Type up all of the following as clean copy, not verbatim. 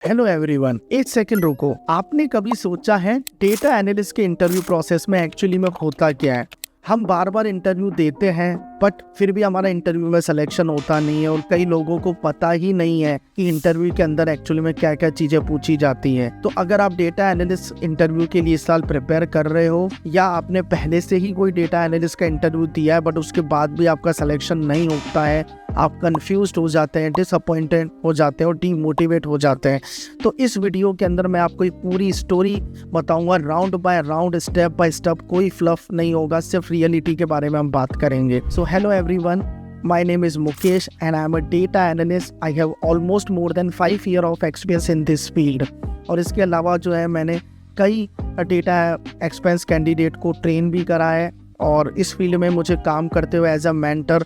Hello everyone, एक second रुको। आपने कभी सोचा है डेटा एनालिस्ट के इंटरव्यू प्रोसेस में एक्चुअली में होता क्या है? हम बार बार इंटरव्यू देते हैं बट फिर भी हमारा इंटरव्यू में सिलेक्शन होता नहीं है और कई लोगों को पता ही नहीं है कि इंटरव्यू के अंदर एक्चुअली में क्या क्या चीजें पूछी जाती हैं। तो अगर आप डेटा एनालिस्ट इंटरव्यू के लिए इस साल प्रिपेयर कर रहे हो या आपने पहले से ही कोई डेटा एनालिस्ट का इंटरव्यू दिया है बट उसके बाद भी आपका सिलेक्शन नहीं होता है, आप कंफ्यूज्ड हो जाते हैं, डिसअपॉइंटेड हो जाते हैं और डीमोटिवेट हो जाते हैं, तो इस वीडियो के अंदर मैं आपको एक पूरी स्टोरी बताऊंगा, round bye round, step by step. कोई फ्लफ नहीं होगा, सिर्फ रियलिटी के बारे में हम बात करेंगे। So hello everyone, my name is Mukesh and I am a data analyst. I have almost more than 5 years of experience in this field. और इसके अलावा जो है मैंने कई डेटा एक्सपीरियंस कैंडिडेट को ट्रेन भी करा है और इस फील्ड में मुझे काम करते हुए एज अ मेंटर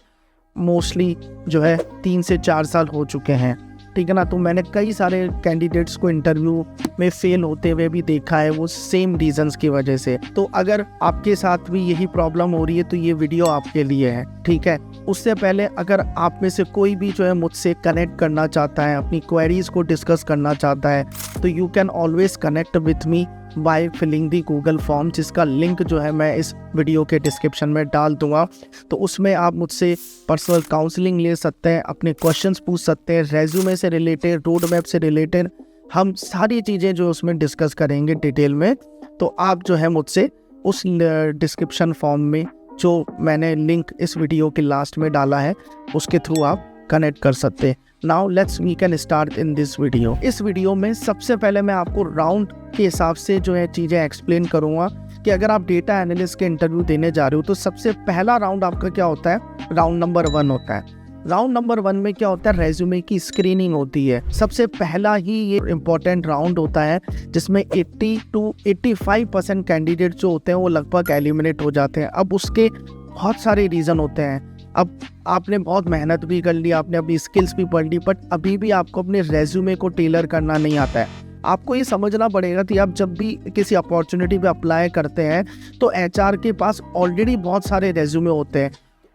मोस्टली जो है 3 से 4 साल हो चुके हैं, ठीक है ना। तो मैंने कई सारे कैंडिडेट्स को इंटरव्यू में फेल होते हुए भी देखा है, वो सेम रीजंस की वजह से। तो अगर आपके साथ भी यही प्रॉब्लम हो रही है तो ये वीडियो आपके लिए है, ठीक है। उससे पहले अगर आप में से कोई भी जो है मुझसे कनेक्ट करना चाहता है, अपनी क्वेरीज को डिस्कस करना चाहता है, तो you can always connect with me by filling the Google form, जिसका लिंक जो है मैं इस वीडियो के डिस्क्रिप्शन में डाल दूंगा। तो उसमें आप मुझसे पर्सनल काउंसलिंग ले सकते हैं, अपने क्वेश्चंस पूछ सकते हैं, रेज्यूमे से रिलेटेड, रोड मैप से रिलेटेड, हम सारी चीज़ें जो उसमें डिस्कस करेंगे डिटेल में। तो आप जो है मुझसे उस डिस्क्रिप्शन फॉर्म में जो मैंने लिंक इस वीडियो के लास्ट में डाला है उसके थ्रू आप कनेक्ट कर सकते हैं। Now let's we can start in this video. इस वीडियो में सबसे पहले मैं आपको राउंड के हिसाब से जो है चीज़ें एक्सप्लेन करूंगा कि अगर आप डेटा एनालिस्ट के इंटरव्यू देने जा रहे हो तो सबसे पहला राउंड आपका क्या होता है, राउंड नंबर 1 होता है। राउंड नंबर 1 में क्या होता है, रेज्यूमे की स्क्रीनिंग होती है। सबसे पहला ही ये इम्पोर्टेंट राउंड होता है जिसमें 80 to 85% कैंडिडेट जो होते हैं वो लगभग एलिमिनेट हो जाते हैं। अब उसके बहुत सारे रीज़न होते हैं। अब आपने बहुत मेहनत भी कर ली, आपने अपनी स्किल्स भी पढ़ ली, बट अभी भी आपको अपने रेज्यूमे को टेलर करना नहीं आता है। आपको ये समझना पड़ेगा कि आप जब भी किसी अपॉर्चुनिटी पे अप्लाई करते हैं तो एचआर के पास ऑलरेडी बहुत सारे रेज्यूमे होते हैं।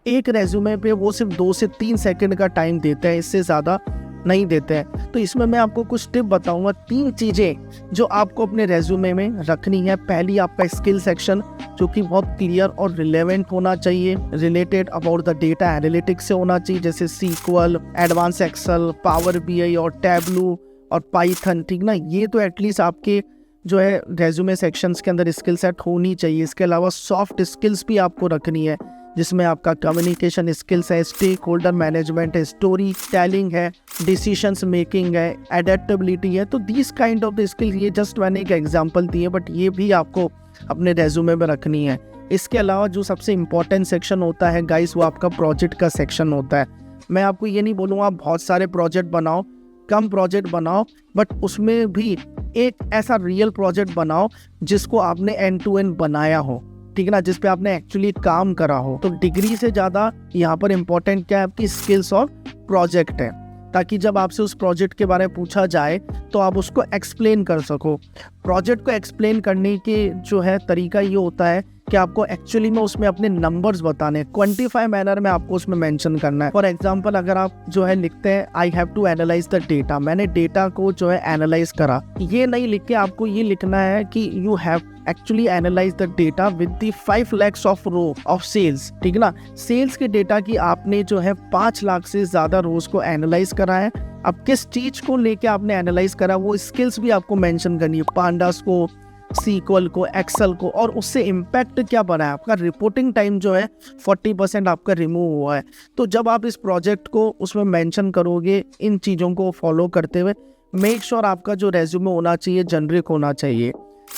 एक रेज्यूमे पे वो सिर्फ 2 से 3 सेकंड का टाइम देते हैं, इससे ज़्यादा नहीं देते हैं। तो इसमें मैं आपको कुछ टिप बताऊंगा, 3 चीज़ें जो आपको अपने रेज्यूमे में रखनी है। पहली, आपका स्किल सेक्शन जो कि बहुत क्लियर और रिलेवेंट होना चाहिए, related about the data analytics से होना चाहिए, जैसे SQL, advance Excel, Power BI और टैबलू और पाइथन, ठीक ना। ये तो एटलीस्ट आपके जो है रेज्यूमे सेक्शंस के अंदर स्किल सेट होनी चाहिए। इसके अलावा सॉफ्ट स्किल्स भी आपको रखनी है जिसमें आपका कम्युनिकेशन स्किल्स है, स्टेक होल्डर मैनेजमेंट है, स्टोरी टेलिंग है, डिसीजंस मेकिंग है, एडेप्टेबिलिटी है। तो this kind of the skill, ये जस्ट मैंने एक एग्जांपल दी है बट ये भी आपको अपने रेज्यूमे में रखनी है। इसके अलावा जो सबसे इम्पोर्टेंट सेक्शन होता है गाइस, वो आपका प्रोजेक्ट का सेक्शन होता है। मैं आपको ये नहीं बोलूँगा बहुत सारे प्रोजेक्ट बनाओ, कम प्रोजेक्ट बनाओ, बट उसमें भी एक ऐसा रियल प्रोजेक्ट बनाओ जिसको आपने एंड टू एंड बनाया हो, ठीक है ना, जिस पे आपने एक्चुअली काम करा हो। तो डिग्री से ज़्यादा यहाँ पर इम्पोर्टेंट क्या है, आपकी स्किल्स और प्रोजेक्ट है, ताकि जब आपसे उस प्रोजेक्ट के बारे में पूछा जाए तो आप उसको एक्सप्लेन कर सको। प्रोजेक्ट को एक्सप्लेन करने के जो है तरीका ये होता है कि आपको एक्चुअली में उसमें अपने नंबर्स बताने, क्वांटिफाई मैनर में आपको उसमें मेंशन करना है। फॉर एग्जांपल, अगर आप जो है लिखते हैं I have to analyse the data, मैंने डेटा को जो है एनालाइज करा, ये नहीं लिख के आपको ये लिखना है कि you have actually analyse the data with the 5 lakhs of row of sales, ठीक ना। सेल्स के डेटा की आपने जो है 5 लाख से ज्यादा रोज को एनालाइज करा है। अब किस चीज को लेके आपने एनालाइज करा, वो स्किल्स भी आपको मेंशन करनी है, पांडास को, सीक्वल को, एक्सेल को, और उससे इम्पैक्ट क्या बना है। आपका रिपोर्टिंग टाइम जो है 40% आपका रिमूव हुआ है। तो जब आप इस प्रोजेक्ट को उसमें मेंशन करोगे, इन चीज़ों को फॉलो करते हुए, मेक श्योर आपका जो रेज्यूमे होना चाहिए जेनरिक होना चाहिए।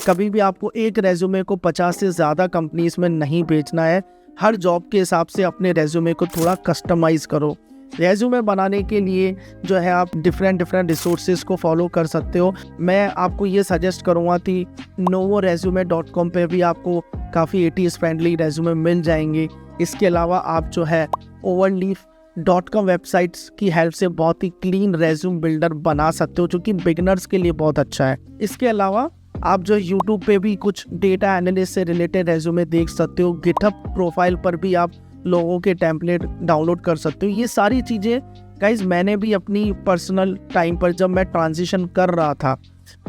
कभी भी आपको एक रेज्यूमे को 50 से ज़्यादा कंपनीज में नहीं बेचना है। हर जॉब के हिसाब से अपने रेज्यूमे को थोड़ा कस्टमाइज़ करो। रेज्यूमे बनाने के लिए जो है आप डिफरेंट रिसोर्सेज को फॉलो कर सकते हो। मैं आपको ये सजेस्ट करूँगा कि novoresume.com पे भी आपको काफ़ी 80s फ्रेंडली रेज्यूमे मिल जाएंगे। इसके अलावा आप जो है overleaf.com वेबसाइट्स की हेल्प से बहुत ही क्लीन रेज्यूम बिल्डर बना सकते हो, जो कि बिगिनर्स के लिए बहुत अच्छा है। इसके अलावा आप जो YouTube पे भी कुछ डेटा एनालिस्ट से रिलेटेड रेज्यूमे देख सकते हो। गिटहब प्रोफाइल पर भी आप लोगों के टेम्पलेट डाउनलोड कर सकते हो। ये सारी चीज़ें गाइज मैंने भी अपनी पर्सनल टाइम पर जब मैं ट्रांजिशन कर रहा था,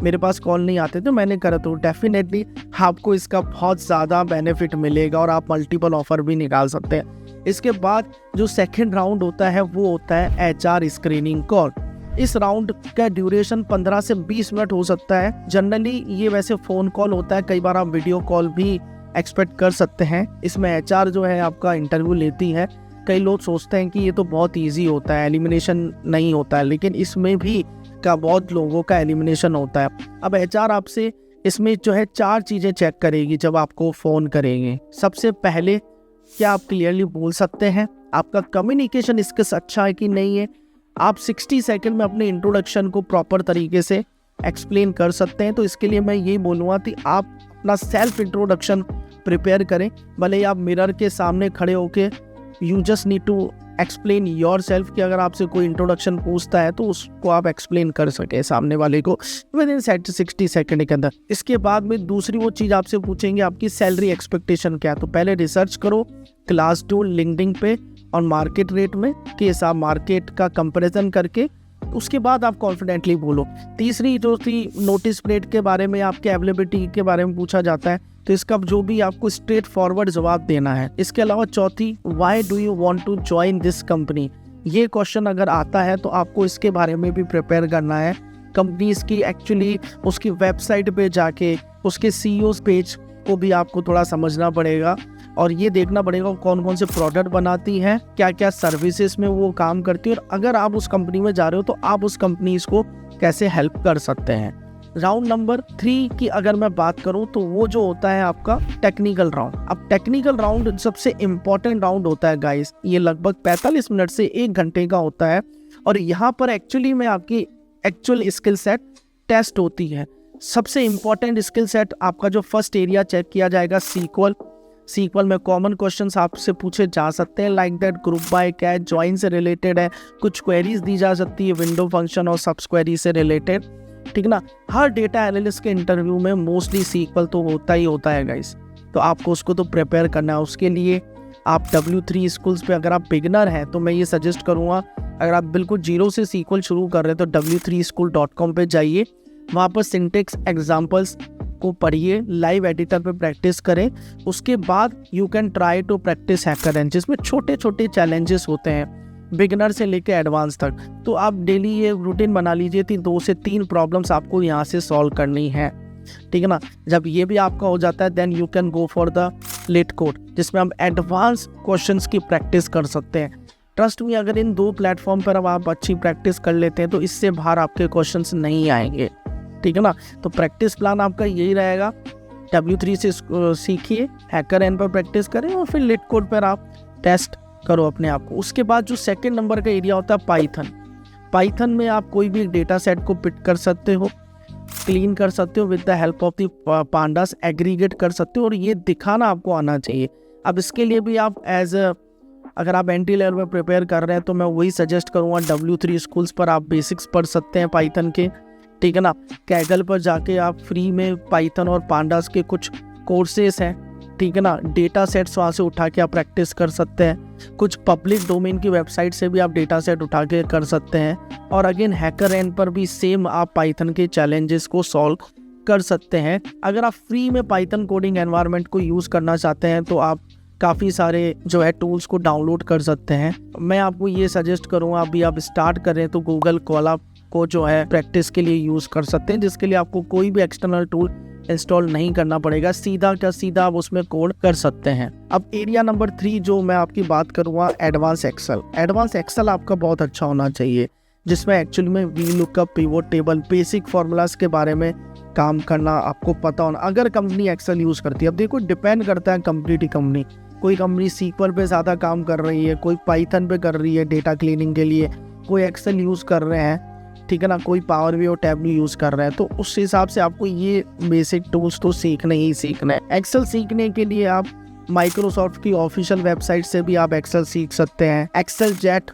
मेरे पास कॉल नहीं आते तो मैंने करा, तो डेफिनेटली आपको इसका बहुत ज़्यादा बेनिफिट मिलेगा और आप मल्टीपल ऑफर भी निकाल सकते हैं। इसके बाद जो सेकेंड राउंड होता है वो होता है HR स्क्रीनिंग कॉल। इस राउंड का ड्यूरेशन 15 से 20 मिनट हो सकता है। जनरली ये वैसे फ़ोन कॉल होता है, कई बार आप वीडियो कॉल भी एक्सपेक्ट कर सकते हैं। इसमें HR जो है आपका इंटरव्यू लेती है। कई लोग सोचते हैं कि ये तो बहुत ईजी होता है, एलिमिनेशन नहीं होता है, लेकिन इसमें भी बहुत लोगों का एलिमिनेशन होता है। अब HR आपसे इसमें जो है 4 चीज़ें चेक करेगी जब आपको फ़ोन करेंगे। सबसे पहले, क्या आप क्लियरली बोल सकते हैं, आपका कम्युनिकेशन स्किल्स अच्छा है कि नहीं है, आप 60 सेकंड में अपने इंट्रोडक्शन को प्रॉपर तरीके से एक्सप्लेन कर सकते हैं। तो इसके लिए मैं यही बोलूँगा कि आप अपना सेल्फ इंट्रोडक्शन प्रिपेयर करें। भले ही आप मिरर के सामने खड़े होके you just need to explain yourself, कि अगर आपसे कोई इंट्रोडक्शन पूछता है तो उसको आप एक्सप्लेन कर सके सामने वाले को विद इन 60 सेकंड के अंदर। इसके बाद में दूसरी वो चीज़ आपसे पूछेंगे, आपकी सैलरी एक्सपेक्टेशन क्या है। तो पहले रिसर्च करो Glassdoor, लिंक्डइन पे और मार्केट रेट में कि आप मार्केट का कंपैरिजन करके उसके बाद आप कॉन्फिडेंटली बोलो। तीसरी जो थी नोटिस पीरियड के बारे में, आपके अवेलेबिलिटी के बारे में पूछा जाता है, तो इसका जो भी आपको स्ट्रेट फॉरवर्ड जवाब देना है। इसके अलावा चौथी, why do you want to join this company, ये क्वेश्चन अगर आता है तो आपको इसके बारे में भी प्रिपेयर करना है। कंपनीज की एक्चुअली उसकी वेबसाइट पे जाके उसके CEO पेज को भी आपको थोड़ा समझना पड़ेगा और ये देखना पड़ेगा कौन कौन से प्रोडक्ट बनाती हैं, क्या क्या सर्विसेज में वो काम करती है, और अगर आप उस कंपनी में जा रहे हो तो आप उस कंपनीज को कैसे हेल्प कर सकते हैं। राउंड नंबर 3 की अगर मैं बात करूं तो वो जो होता है आपका टेक्निकल राउंड। अब टेक्निकल राउंड सबसे इम्पोर्टेंट राउंड होता है गाइस, ये लगभग 45 मिनट से 1 घंटे का होता है और यहाँ पर एक्चुअली में आपकी एक्चुअल स्किल सेट टेस्ट होती है। सबसे इम्पोर्टेंट स्किल सेट आपका जो फर्स्ट एरिया चेक किया जाएगा सीक्वल में कॉमन क्वेश्चंस आपसे पूछे जा सकते हैं, like that group by catch, join से रिलेटेड है, कुछ क्वेरीज दी जा सकती है विंडो फंक्शन और सब्स क्वेरी से रिलेटेड, ठीक ना। हर डेटा एनालिस्ट के इंटरव्यू में मोस्टली सीक्वल तो होता ही होता है गाइस, तो आपको उसको तो प्रिपेयर करना है। उसके लिए आप W3 स्कूल्स पे अगर आप बिगनर हैं तो मैं ये सजेस्ट करूँगा, अगर आप बिल्कुल जीरो से सीक्वल शुरू कर रहे हैं तो w3school.com पे जाइए, वहाँ पर सिंटेक्स एग्जाम्पल्स को पढ़िए, लाइव एडिटर पे प्रैक्टिस करें। उसके बाद you can try to practice HackerRank, जिसमें छोटे छोटे चैलेंजेस होते हैं बिगिनर से लेकर एडवांस तक। तो आप डेली ये रूटीन बना लीजिए कि 2 से 3 प्रॉब्लम्स आपको यहाँ से सॉल्व करनी है, ठीक है ना। जब ये भी आपका हो जाता है then you can go for the LeetCode, जिसमें हम एडवांस क्वेश्चंस की प्रैक्टिस कर सकते हैं। ट्रस्ट मी, अगर इन 2 प्लेटफॉर्म पर अब आप अच्छी प्रैक्टिस कर लेते हैं तो इससे बाहर आपके क्वेश्चंस नहीं आएंगे, ठीक है ना। तो प्रैक्टिस प्लान आपका यही रहेगा, W3 से सीखिए, हैकररैंक पर प्रैक्टिस करें और फिर लेट कोड पर आप टेस्ट करो अपने आप को। उसके बाद जो सेकंड नंबर का एरिया होता है पाइथन में आप कोई भी डेटा सेट को पिक कर सकते हो, क्लीन कर सकते हो with the help of the pandas, aggregate कर सकते हो और ये दिखाना आपको आना चाहिए। अब इसके लिए भी आप अगर आप एंट्री लेवल में प्रिपेयर कर रहे हैं तो मैं वही सजेस्ट करूँगा, W3 स्कूल्स पर आप बेसिक्स पढ़ सकते हैं पाइथन के, ठीक है ना। कैगल पर जाके आप फ्री में पाइथन और पांडास के कुछ कोर्सेस हैं, ठीक है ना। डेटा सेट्स वहाँ से उठा के आप प्रैक्टिस कर सकते हैं। कुछ पब्लिक डोमेन की वेबसाइट से भी आप डेटा सेट उठा के कर सकते हैं। और अगेन हैकररैंक पर भी सेम आप पाइथन के चैलेंजेस को सॉल्व कर सकते हैं। अगर आप फ्री में पाइथन कोडिंग एनवायरनमेंट को यूज़ करना चाहते हैं तो आप काफ़ी सारे जो है टूल्स को डाउनलोड कर सकते हैं। मैं आपको ये सजेस्ट करूँगा, अभी आप स्टार्ट करें तो गूगल कोलाब को जो है प्रैक्टिस के लिए यूज़ कर सकते हैं, जिसके लिए आपको कोई भी एक्सटर्नल टूल इंस्टॉल नहीं करना पड़ेगा, सीधा आप उसमें कोड कर सकते हैं। अब एरिया नंबर 3 जो मैं आपकी बात करूँगा, एडवांस एक्सेल आपका बहुत अच्छा होना चाहिए, जिसमें एक्चुअली में VLOOKUP, pivot table, basic formulas के बारे में काम करना आपको पता होना। अगर कंपनी एक्सेल यूज़ करती है, अब देखो डिपेंड करता है कंपनी टू कंपनी, कोई कंपनी सीक्वल पे ज़्यादा काम कर रही है, कोई पाइथन पे कर रही है डेटा क्लीनिंग के लिए, कोई एक्सेल यूज़ कर रहे हैं, ठीक है ना, कोई पावर भी और टैबलू यूज़ कर रहा है। तो उस हिसाब से आपको ये बेसिक टूल्स तो सीखना ही सीखना है। एक्सेल सीखने के लिए आप माइक्रोसॉफ्ट की ऑफिशियल वेबसाइट से भी आप एक्सेल सीख सकते हैं। exceljet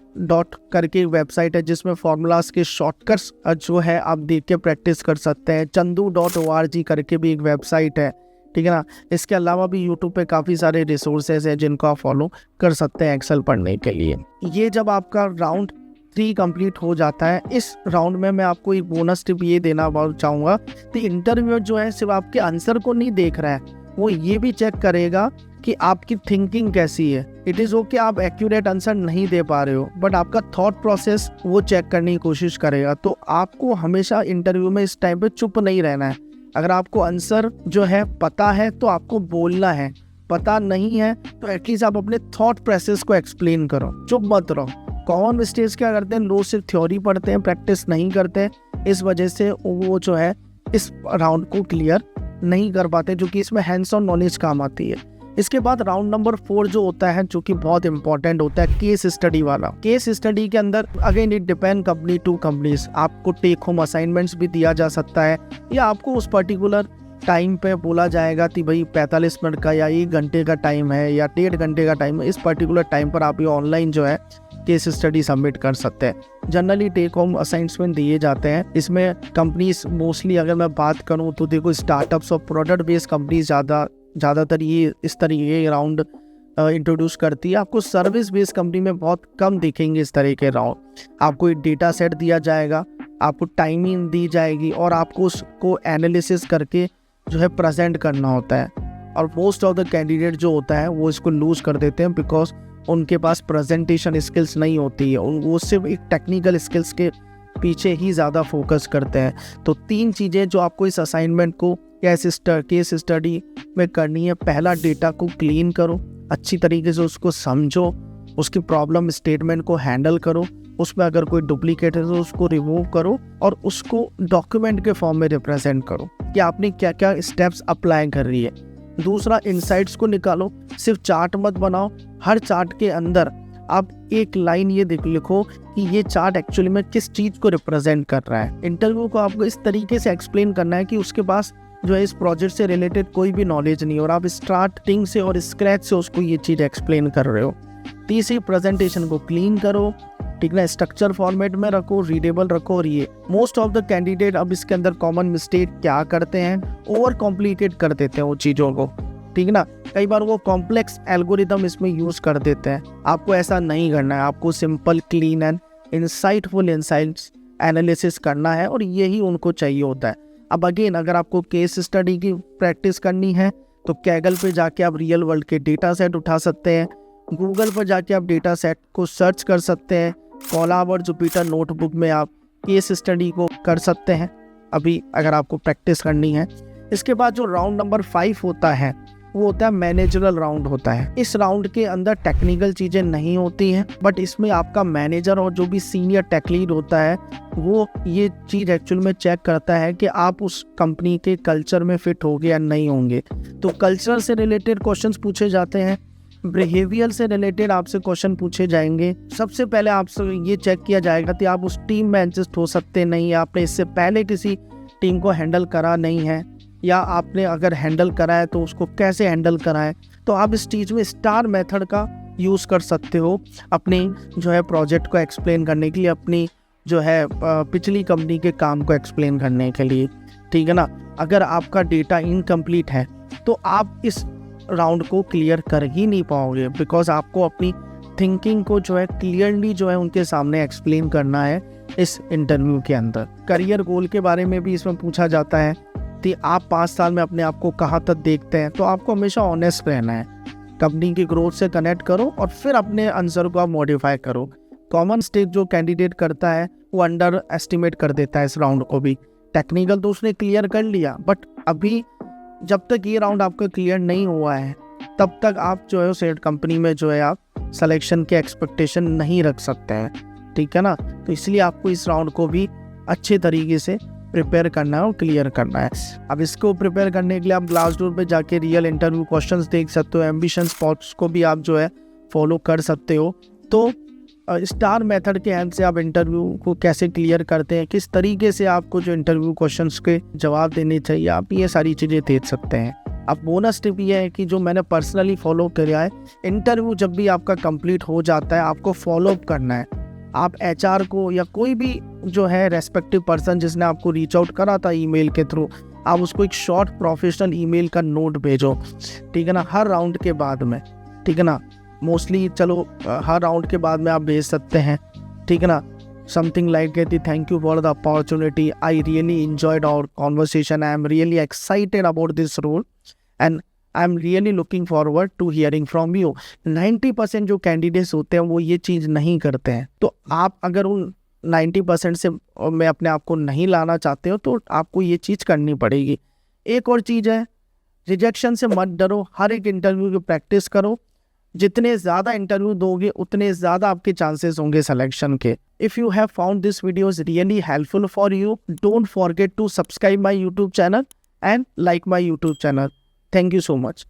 करके वेबसाइट है जिसमें फॉर्मूलाज के शॉर्टकट्स जो है आप देख के प्रैक्टिस कर सकते हैं। chandu.org करके भी एक वेबसाइट है, ठीक है ना। इसके अलावा भी यूट्यूब पे काफ़ी सारे रिसोर्सेज हैं जिनको आप फॉलो कर सकते हैं एक्सेल पढ़ने के लिए। ये जब आपका राउंड 3 कंप्लीट हो जाता है। इस राउंड में मैं आपको एक बोनस टिप ये देना चाहूँगा कि इंटरव्यूअर जो है सिर्फ आपके आंसर को नहीं देख रहा है, वो ये भी चेक करेगा कि आपकी थिंकिंग कैसी है। इट इज़ ओके आप एक्यूरेट आंसर नहीं दे पा रहे हो, बट आपका थॉट प्रोसेस वो चेक करने की कोशिश करेगा। तो आपको हमेशा इंटरव्यू में इस टाइम पे चुप नहीं रहना है। अगर आपको आंसर जो है पता है तो आपको बोलना है, पता नहीं है तो एटलीस्ट आप अपने थॉट प्रोसेस को एक्सप्लेन करो, चुप मत रहो। कॉमन मिस्टेक्स क्या करते हैं, लोग सिर्फ थ्योरी पढ़ते हैं, प्रैक्टिस नहीं करते, इस वजह से वो जो है इस राउंड को क्लियर नहीं कर पाते, जो कि इसमें हैंड्स ऑन नॉलेज काम आती है। इसके बाद राउंड नंबर 4 जो होता है, जो कि बहुत इंपॉर्टेंट होता है, केस स्टडी वाला। केस स्टडी के अंदर again it depend company to companies, आपको टेक होम असाइनमेंट्स भी दिया जा सकता है, या आपको उस पर्टिकुलर टाइम पे बोला जाएगा कि भाई 45 मिनट का या 1 घंटे का टाइम है या 1.5 घंटे का टाइम है, इस पर्टिकुलर टाइम पर आप ये ऑनलाइन जो है केस स्टडी सबमिट कर सकते हैं। जनरली टेक होम असाइनमेंट दिए जाते हैं। इसमें कंपनीज मोस्टली अगर मैं बात करूं तो देखो स्टार्टअप्स और प्रोडक्ट बेस्ड कंपनीज ज़्यादातर ये इस तरीके राउंड इंट्रोड्यूस करती है। आपको सर्विस बेस्ड कंपनी में बहुत कम दिखेंगे इस तरह के राउंड। आपको एक डेटा सेट दिया जाएगा, आपको टाइमिंग दी जाएगी और आपको उसको एनालिसिस करके जो है प्रेजेंट करना होता है। और मोस्ट ऑफ द कैंडिडेट जो होता है वो इसको लूज कर देते हैं, बिकॉज उनके पास प्रेजेंटेशन स्किल्स नहीं होती है, वो सिर्फ एक टेक्निकल स्किल्स के पीछे ही ज़्यादा फोकस करते हैं। तो 3 चीज़ें जो आपको इस असाइनमेंट को या इस केस स्टडी में करनी है। पहला, डेटा को क्लीन करो, अच्छी तरीके से उसको समझो, उसकी प्रॉब्लम स्टेटमेंट को हैंडल करो, उसमें अगर कोई डुप्लीकेट है तो उसको रिमूव करो और उसको डॉक्यूमेंट के फॉर्म में रिप्रेजेंट करो कि आपने क्या क्या स्टेप्स अप्लाई कर रही है। दूसरा, इनसाइट्स को निकालो, सिर्फ चार्ट मत बनाओ, हर चार्ट के अंदर आप एक लाइन ये लिखो कि ये चार्ट एक्चुअली में किस चीज़ को रिप्रेजेंट कर रहा है। इंटरव्यू को आपको इस तरीके से एक्सप्लेन करना है कि उसके पास जो है इस प्रोजेक्ट से रिलेटेड कोई भी नॉलेज नहीं और आप स्टार्टिंग से और स्क्रैच से उसको ये चीज़ एक्सप्लेन कर रहे हो। तीसरी, प्रेजेंटेशन को क्लीन करो, ठीक ना, स्ट्रक्चर फॉर्मेट में रखो, रीडेबल रखो। और ये मोस्ट ऑफ द कैंडिडेट अब इसके अंदर कॉमन मिस्टेक क्या करते हैं, ओवर कॉम्प्लिकेट कर देते हैं वो चीज़ों को, ठीक ना। कई बार वो कॉम्प्लेक्स एल्गोरिदम इसमें यूज़ कर देते हैं। आपको ऐसा नहीं करना है, आपको simple, clean and insightful insights analysis करना है और यही उनको चाहिए होता है। अब अगेन अगर आपको केस स्टडी की प्रैक्टिस करनी है तो कैगल पे जाके आप रियल वर्ल्ड के डेटा सेट उठा सकते हैं, गूगल पर जाके आप डेटा सेट को सर्च कर सकते हैं, कोलाब और जुपिटर नोटबुक में आप केस स्टडी को कर सकते हैं अभी अगर आपको प्रैक्टिस करनी है। इसके बाद जो राउंड नंबर 5 होता है वो होता है मैनेजरल राउंड होता है। इस राउंड के अंदर टेक्निकल चीज़ें नहीं होती हैं, बट इसमें आपका मैनेजर और जो भी सीनियर टेक लीड होता है वो ये चीज़ एक्चुअल में चेक करता है कि आप उस कंपनी के कल्चर में फिट होंगे या नहीं होंगे। तो कल्चर से रिलेटेड क्वेश्चंस पूछे जाते हैं, बिहेवियर से रिलेटेड आपसे क्वेश्चन पूछे जाएंगे। सबसे पहले आपसे ये चेक किया जाएगा कि आप उस टीम में एडजस्ट हो सकते नहीं, आपने इससे पहले किसी टीम को हैंडल करा नहीं है, या आपने अगर हैंडल करा है तो उसको कैसे हैंडल करा है। तो आप इस चीज़ में स्टार मेथड का यूज़ कर सकते हो अपनी जो है प्रोजेक्ट को एक्सप्लेन करने के लिए, अपनी जो है पिछली कंपनी के काम को एक्सप्लेन करने के लिए, ठीक है ना। अगर आपका डेटा इनकम्प्लीट है तो आप इस राउंड को क्लियर कर ही नहीं पाओगे, बिकॉज आपको अपनी थिंकिंग को जो है क्लियरली जो है उनके सामने एक्सप्लेन करना है इस इंटरव्यू के अंदर। करियर गोल के बारे में भी इसमें पूछा जाता है कि आप 5 साल में अपने आप को कहाँ तक देखते हैं। तो आपको हमेशा ऑनेस्ट रहना है, कंपनी की ग्रोथ से कनेक्ट करो और फिर अपने आंसर को आप मॉडिफाई करो। कॉमन मिस्टेक जो कैंडिडेट करता है वो अंडर एस्टिमेट कर देता है इस राउंड को भी। टेक्निकल तो उसने क्लियर कर लिया, बट अभी जब तक ये राउंड आपका क्लियर नहीं हुआ है तब तक आप जो है सेट कंपनी में जो है आप सिलेक्शन के एक्सपेक्टेशन नहीं रख सकते हैं, ठीक है ना। तो इसलिए आपको इस राउंड को भी अच्छे तरीके से प्रिपेयर करना है और क्लियर करना है। अब इसको प्रिपेयर करने के लिए आप ग्लासडोर पे जाके रियल इंटरव्यू क्वेश्चंस देख सकते हो, एम्बिशन स्पॉट्स को भी आप जो है फॉलो कर सकते हो। तो स्टार मेथड के हेल्प से आप इंटरव्यू को कैसे क्लियर करते हैं, किस तरीके से आपको जो इंटरव्यू क्वेश्चंस के जवाब देने चाहिए, आप ये सारी चीज़ें देख सकते हैं। अब बोनस टिप ये है कि जो मैंने पर्सनली फॉलो किया है, इंटरव्यू जब भी आपका कंप्लीट हो जाता है आपको फॉलो अप करना है। आप एचआर को या कोई भी जो है रेस्पेक्टिव पर्सन जिसने आपको रीच आउट करा था ईमेल के थ्रू, आप उसको एक शॉर्ट प्रोफेशनल ईमेल का नोट भेजो, ठीक है ना, हर राउंड के बाद में, ठीक है ना। मोस्टली चलो हर राउंड के बाद में आप भेज सकते हैं, ठीक है ना। something like that, thank you for the opportunity, I really enjoyed our conversation, I am really excited about this role and I am really looking forward to hearing from you. 90% जो कैंडिडेट्स होते हैं वो ये चीज़ नहीं करते हैं। तो आप अगर उन 90% से में अपने आप को नहीं लाना चाहते हो तो आपको ये चीज़ करनी पड़ेगी। एक और चीज़ है, रिजेक्शन से मत डरो, हर एक इंटरव्यू की प्रैक्टिस करो। जितने ज़्यादा इंटरव्यू दोगे उतने ज़्यादा आपके चांसेस होंगे सिलेक्शन के। If you have found this videos really helpful for you, don't forget to subscribe my YouTube channel and like my YouTube channel. Thank you so much.